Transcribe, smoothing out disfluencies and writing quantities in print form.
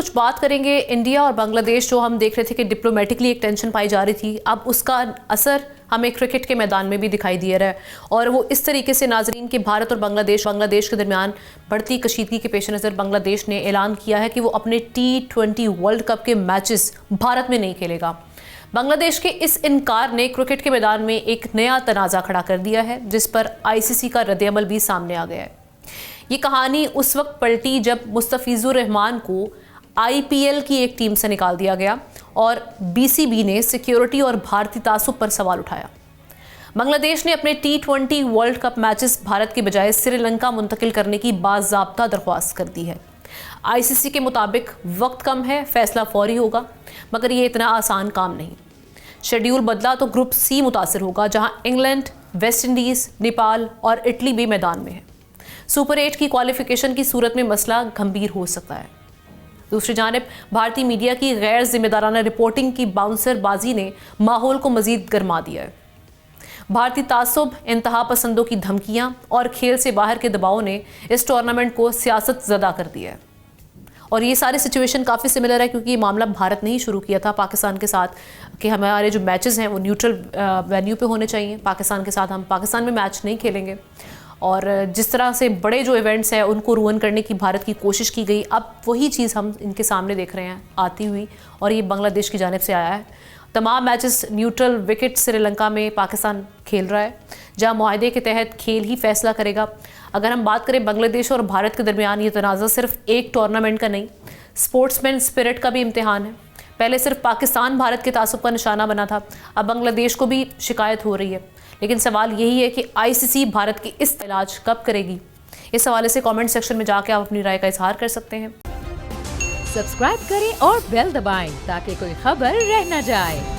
कुछ बात करेंगे इंडिया और बांग्लादेश, जो हम देख रहे थे कि डिप्लोमेटिकली एक टेंशन पाई जा रही थी, अब उसका असर हमें क्रिकेट के मैदान में भी दिखाई दे रहा है। और वो इस तरीके से नाजरीन कि भारत और बांग्लादेश के दरमियान बढ़ती कशीदगी के पेश नज़र बांग्लादेश ने ऐलान किया है कि वो अपने T20 वर्ल्ड कप के मैचेस भारत में नहीं खेलेगा। बांग्लादेश के इस इनकार ने क्रिकेट के मैदान में एक नया तनाज़ा खड़ा कर दिया है, जिस पर ICC का रद्द-ए-अमल भी सामने आ गया है। ये कहानी उस वक्त पलटी जब मुस्तफिजुर रहमान को IPL की एक टीम से निकाल दिया गया और BCB ने सिक्योरिटी और भारतीय तासुब पर सवाल उठाया। बांग्लादेश ने अपने T20 world cup matches Bharat के बजाय श्रीलंका मुंतकिल करने की बाज़ाब्ता दरख्वास्त कर दी है। ICC के मुताबिक वक्त कम है, फैसला फौरी होगा, मगर ये इतना आसान काम नहीं। शेड्यूल बदला तो ग्रुप C मुतासर होगा, जहां इंग्लैंड, वेस्ट इंडीज़, नेपाल और इटली भी मैदान में है। सुपर 8 की क्वालिफिकेशन की सूरत में मसला गंभीर हो सकता है। दूसरी जानिब भारतीय मीडिया की गैर जिम्मेदाराना रिपोर्टिंग की बाउंसरबाजी ने माहौल को मजीद गर्मा दिया है। भारतीय तासुब, इंतहा पसंदों की धमकियां और खेल से बाहर के दबाव ने इस टूर्नामेंट को सियासत ज़दा कर दिया है। और ये सारी सिचुएशन काफ़ी सिमिलर है, क्योंकि ये मामला भारत ने ही शुरू किया था पाकिस्तान के साथ कि हमारे जो मैचेस हैं वो न्यूट्रल वेन्यू पे होने चाहिए। पाकिस्तान के साथ हम पाकिस्तान में मैच नहीं खेलेंगे। और जिस तरह से बड़े जो इवेंट्स हैं उनको रुइन करने की भारत की कोशिश की गई, अब वही चीज़ हम इनके सामने देख रहे हैं आती हुई, और ये बांग्लादेश की जानिब से आया है। तमाम मैचेस न्यूट्रल विकेट श्रीलंका में पाकिस्तान खेल रहा है, जहां मुआहदे के तहत खेल ही फैसला करेगा। अगर हम बात करें बांग्लादेश और भारत के दरमियान, ये तनाज़ा सिर्फ एक टूर्नामेंट का नहीं, स्पोर्ट्समैन स्पिरिट का भी इम्तिहान है। पहले सिर्फ पाकिस्तान भारत के तासुब का निशाना बना था, अब बांग्लादेश को भी शिकायत हो रही है। लेकिन सवाल यही है कि ICC भारत की इस इलाज कब करेगी। इस हवाले से कमेंट सेक्शन में जाके आप अपनी राय का इजहार कर सकते हैं। सब्सक्राइब करें और बेल दबाएं ताकि कोई खबर रह न जाए।